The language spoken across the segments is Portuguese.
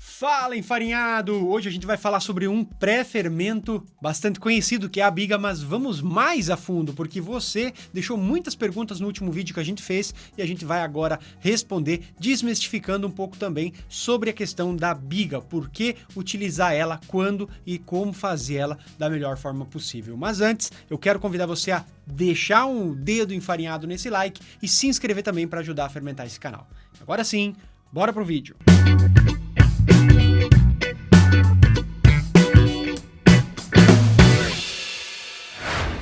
Fala, enfarinhado! Hoje a gente vai falar sobre um pré-fermento bastante conhecido, que é a biga, mas vamos mais a fundo, porque você deixou muitas perguntas no último vídeo que a gente fez e a gente vai agora responder, desmistificando um pouco também sobre a questão da biga, por que utilizar ela, quando e como fazer ela da melhor forma possível. Mas antes, eu quero convidar você a deixar um dedo enfarinhado nesse like e se inscrever também para ajudar a fermentar esse canal. Agora sim, bora pro vídeo!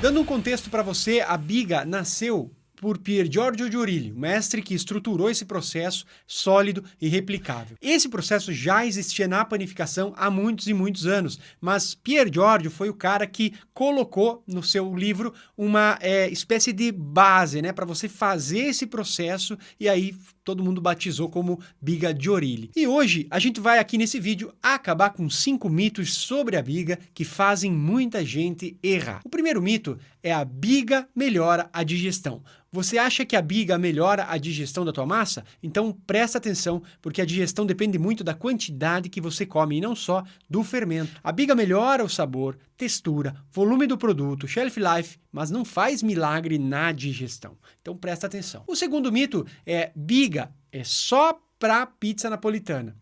Dando um contexto para você, a biga nasceu por Pier Giorgio Giorilli, o mestre que estruturou esse processo sólido e replicável. Esse processo já existia na panificação há muitos e muitos anos, mas Pier Giorgio foi o cara que colocou no seu livro uma espécie de base, né, para você fazer esse processo, e aí todo mundo batizou como biga Giorilli. E hoje a gente vai aqui nesse vídeo acabar com 5 mitos sobre a biga que fazem muita gente errar. O primeiro mito é a biga melhora a digestão. Você acha que a biga melhora a digestão da tua massa? Então presta atenção, porque a digestão depende muito da quantidade que você come e não só do fermento. A biga melhora o sabor, textura, volume do produto, shelf life, mas não faz milagre na digestão. Então presta atenção. O segundo mito é biga é só para pizza napolitana.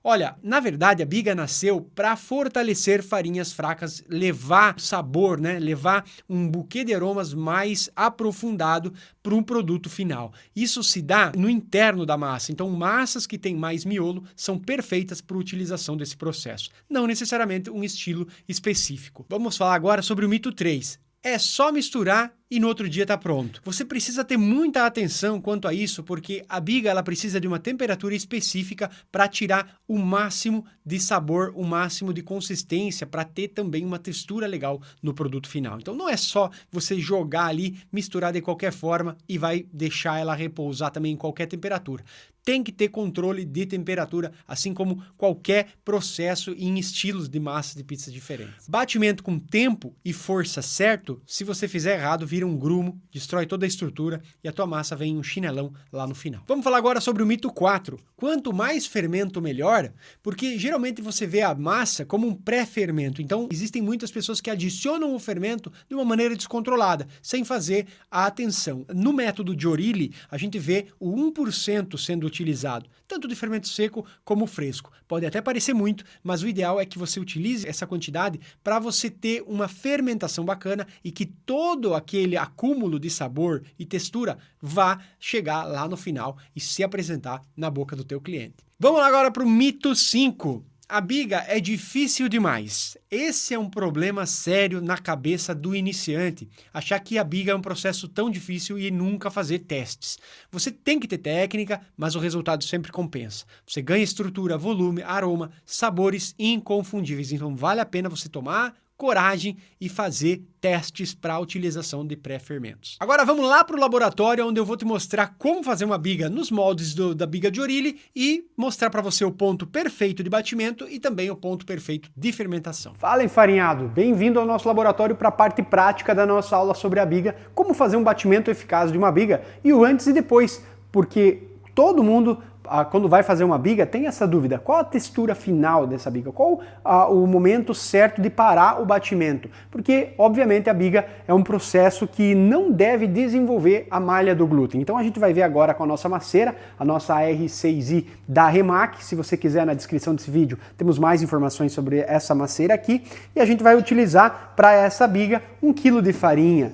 Olha, na verdade a biga nasceu para fortalecer farinhas fracas, levar sabor, né? Levar um buquê de aromas mais aprofundado para um produto final. Isso se dá no interno da massa, então massas que têm mais miolo são perfeitas para a utilização desse processo, não necessariamente um estilo específico. Vamos falar agora sobre o mito 3. É só misturar e no outro dia está pronto. Você precisa ter muita atenção quanto a isso, porque a biga ela precisa de uma temperatura específica para tirar o máximo de sabor, o máximo de consistência, para ter também uma textura legal no produto final. Então não é só você jogar ali, misturar de qualquer forma e vai deixar ela repousar também em qualquer temperatura. Tem que ter controle de temperatura, assim como qualquer processo em estilos de massa de pizza diferentes. Batimento com tempo e força certo, se você fizer errado, vira um grumo, destrói toda a estrutura e a tua massa vem um chinelão lá no final. Vamos falar agora sobre o mito 4. Quanto mais fermento, melhor, porque geralmente você vê a massa como um pré-fermento. Então, existem muitas pessoas que adicionam o fermento de uma maneira descontrolada, sem fazer a atenção. No método Giorilli, a gente vê o 1% sendo utilizado, tanto de fermento seco como fresco. Pode até parecer muito, mas o ideal é que você utilize essa quantidade para você ter uma fermentação bacana e que todo aquele acúmulo de sabor e textura vá chegar lá no final e se apresentar na boca do teu cliente. Vamos agora para o mito 5. A biga é difícil demais. Esse é um problema sério na cabeça do iniciante, achar que a biga é um processo tão difícil e nunca fazer testes. Você tem que ter técnica, mas o resultado sempre compensa. Você ganha estrutura, volume, aroma, sabores inconfundíveis. Então vale a pena você tomar coragem e fazer testes para a utilização de pré-fermentos. Agora vamos lá para o laboratório, onde eu vou te mostrar como fazer uma biga nos moldes da biga Giorilli e mostrar para você o ponto perfeito de batimento e também o ponto perfeito de fermentação. Fala, enfarinhado! Bem-vindo ao nosso laboratório para a parte prática da nossa aula sobre a biga, como fazer um batimento eficaz de uma biga e o antes e depois, porque todo mundo quando vai fazer uma biga, tem essa dúvida, qual a textura final dessa biga? Qual o momento certo de parar o batimento? Porque, obviamente, a biga é um processo que não deve desenvolver a malha do glúten. Então a gente vai ver agora com a nossa maceira, a nossa R6i da Remac. Se você quiser, na descrição desse vídeo, temos mais informações sobre essa maceira aqui. E a gente vai utilizar para essa biga 1 kg de farinha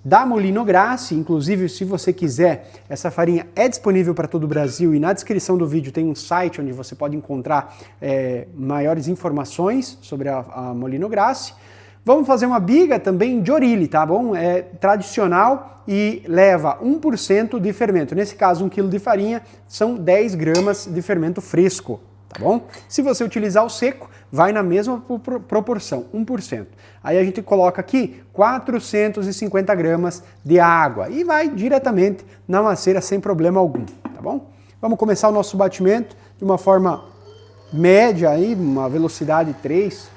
da Molino Grassi. Inclusive, se você quiser, essa farinha é disponível para todo o Brasil e na descrição do vídeo tem um site onde você pode encontrar maiores informações sobre a Molino Grassi. Vamos fazer uma biga também Giorilli, tá bom? É tradicional e leva 1% de fermento. Nesse caso, 1 kg de farinha são 10 gramas de fermento fresco. Tá bom? Se você utilizar o seco, vai na mesma proporção, 1%. Aí a gente coloca aqui 450 gramas de água e vai diretamente na maceira sem problema algum, tá bom? Vamos começar o nosso batimento de uma forma média, aí, uma velocidade 3.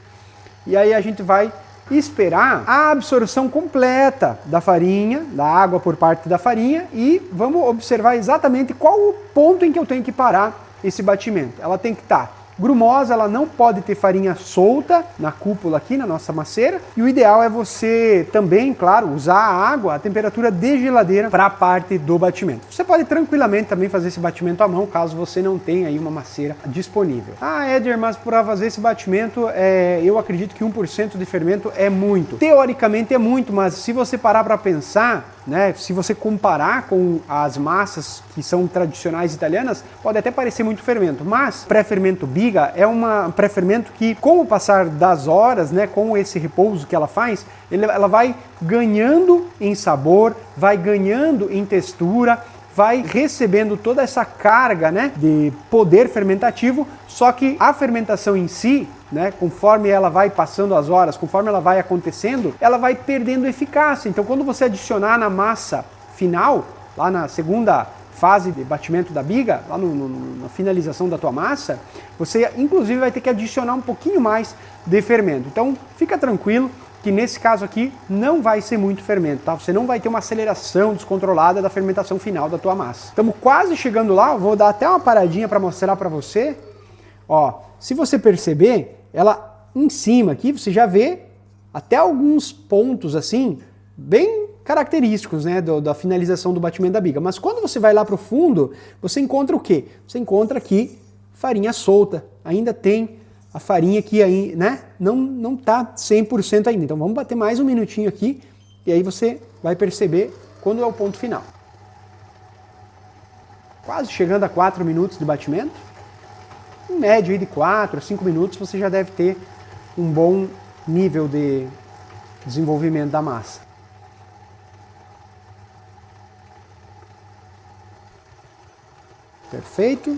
E aí a gente vai esperar a absorção completa da farinha, da água por parte da farinha e vamos observar exatamente qual o ponto em que eu tenho que parar esse batimento. Ela tem que estar Grumosa, ela não pode ter farinha solta na cúpula aqui, na nossa maceira. E o ideal é você também, claro, usar a água, a temperatura de geladeira para a parte do batimento. Você pode tranquilamente também fazer esse batimento à mão, caso você não tenha aí uma maceira disponível. Ah, Éder, mas para fazer esse batimento, eu acredito que 1% de fermento é muito. Teoricamente é muito, mas se você parar para pensar, né, se você comparar com as massas que são tradicionais italianas, pode até parecer muito fermento, mas pré-fermento Biga é um pré-fermento que, com o passar das horas, né, com esse repouso que ela faz, ela vai ganhando em sabor, vai ganhando em textura, vai recebendo toda essa carga, né, de poder fermentativo, só que a fermentação em si, né, conforme ela vai passando as horas, conforme ela vai acontecendo, ela vai perdendo eficácia. Então, quando você adicionar na massa final, lá na segunda fase de batimento da biga, lá na finalização da tua massa, você inclusive vai ter que adicionar um pouquinho mais de fermento. Então, fica tranquilo que nesse caso aqui não vai ser muito fermento, tá? Você não vai ter uma aceleração descontrolada da fermentação final da tua massa. Estamos quase chegando lá, eu vou dar até uma paradinha para mostrar para você. Ó, se você perceber, ela em cima aqui, você já vê até alguns pontos assim, bem característicos, né, da finalização do batimento da biga. Mas quando você vai lá para o fundo, você encontra o quê? Você encontra aqui farinha solta, ainda tem a farinha que aí, né, não tá 100% ainda. Então vamos bater mais um minutinho aqui e aí você vai perceber quando é o ponto final. Quase chegando a 4 minutos de batimento. Em média aí de 4 a 5 minutos você já deve ter um bom nível de desenvolvimento da massa. Perfeito.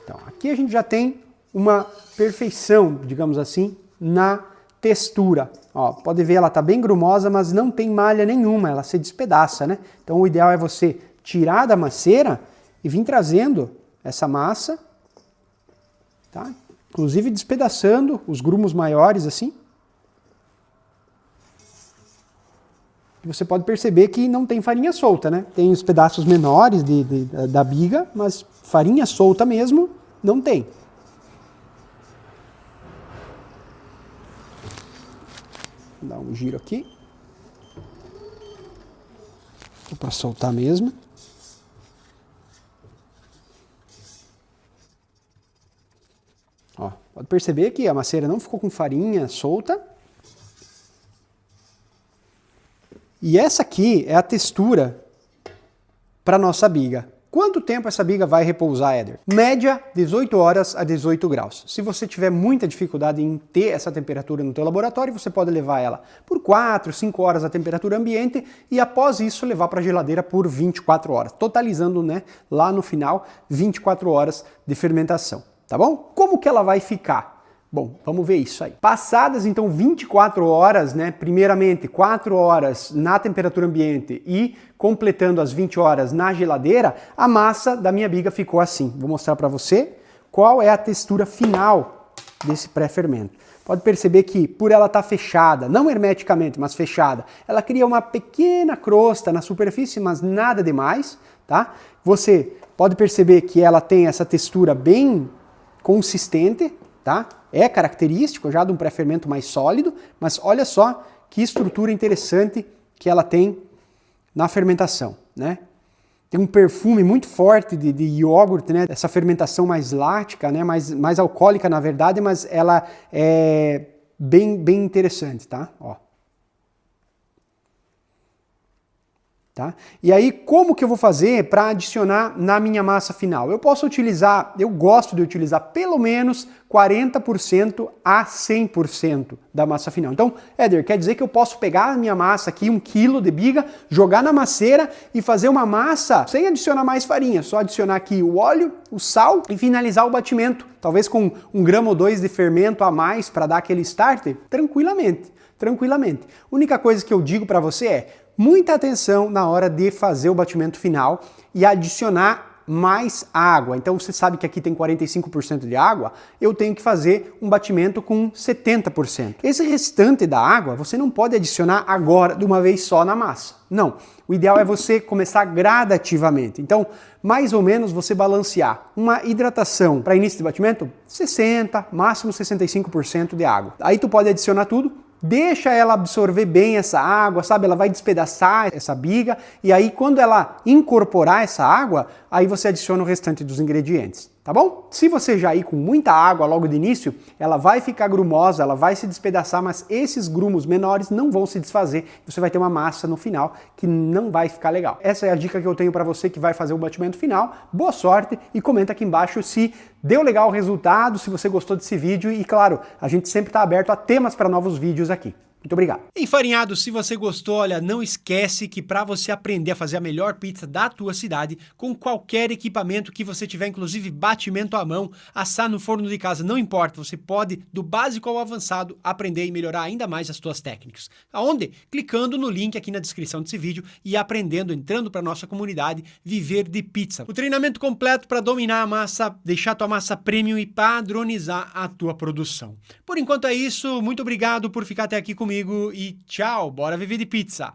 Então aqui a gente já tem uma perfeição, digamos assim, na textura. Ó, pode ver, ela está bem grumosa, mas não tem malha nenhuma, ela se despedaça, né? Então o ideal é você tirar da maceira e vir trazendo essa massa, tá? Inclusive despedaçando os grumos maiores assim. E você pode perceber que não tem farinha solta, né? Tem os pedaços menores da biga, mas farinha solta mesmo não tem. Vou dar um giro aqui. Para soltar mesmo. Ó, pode perceber que a maceira não ficou com farinha solta. E essa aqui é a textura para nossa biga. Quanto tempo essa biga vai repousar, Éder? Média, 18 horas a 18 graus. Se você tiver muita dificuldade em ter essa temperatura no teu laboratório, você pode levar ela por 4, 5 horas a temperatura ambiente e após isso levar para a geladeira por 24 horas, totalizando, né, lá no final 24 horas de fermentação, tá bom? Como que ela vai ficar? Bom, vamos ver isso aí. Passadas então 24 horas, né, primeiramente 4 horas na temperatura ambiente e completando as 20 horas na geladeira, a massa da minha biga ficou assim. Vou mostrar para você qual é a textura final desse pré-fermento. Pode perceber que por ela estar fechada, não hermeticamente, mas fechada, ela cria uma pequena crosta na superfície, mas nada demais, tá? Você pode perceber que ela tem essa textura bem consistente, tá? É característico já de um pré-fermento mais sólido, mas olha só que estrutura interessante que ela tem na fermentação, né? Tem um perfume muito forte de iogurte, né? Essa fermentação mais lática, né? Mais alcoólica na verdade, mas ela é bem interessante, tá? Ó. Tá? E aí, como que eu vou fazer para adicionar na minha massa final? Eu gosto de utilizar pelo menos 40% a 100% da massa final. Então, Éder, quer dizer que eu posso pegar a minha massa aqui, 1 kg de biga, jogar na maceira e fazer uma massa sem adicionar mais farinha, só adicionar aqui o óleo, o sal e finalizar o batimento, talvez com 1 grama ou 2 de fermento a mais para dar aquele starter? Tranquilamente. Única coisa que eu digo para você é muita atenção na hora de fazer o batimento final e adicionar mais água. Então você sabe que aqui tem 45% de água, eu tenho que fazer um batimento com 70%. Esse restante da água você não pode adicionar agora de uma vez só na massa. Não. O ideal é você começar gradativamente. Então, mais ou menos você balancear uma hidratação para início de batimento, 60, máximo 65% de água. Aí tu pode adicionar tudo. Deixa ela absorver bem essa água, sabe? Ela vai despedaçar essa biga e aí quando ela incorporar essa água, aí você adiciona o restante dos ingredientes, tá bom? Se você já ir com muita água logo de início, ela vai ficar grumosa, ela vai se despedaçar, mas esses grumos menores não vão se desfazer. Você vai ter uma massa no final que não vai ficar legal. Essa é a dica que eu tenho para você que vai fazer o batimento final. Boa sorte e comenta aqui embaixo se deu legal o resultado, se você gostou desse vídeo e, claro, a gente sempre está aberto a temas para novos vídeos aqui. Muito obrigado. Enfarinhado, se você gostou, olha, não esquece que para você aprender a fazer a melhor pizza da tua cidade, com qualquer equipamento que você tiver, inclusive batimento à mão, assar no forno de casa, não importa, você pode, do básico ao avançado, aprender e melhorar ainda mais as tuas técnicas. Aonde? Clicando no link aqui na descrição desse vídeo e aprendendo, entrando para nossa comunidade Viver de Pizza. O treinamento completo para dominar a massa, deixar a tua massa premium e padronizar a tua produção. Por enquanto é isso, muito obrigado por ficar até aqui comigo e tchau, bora viver de pizza!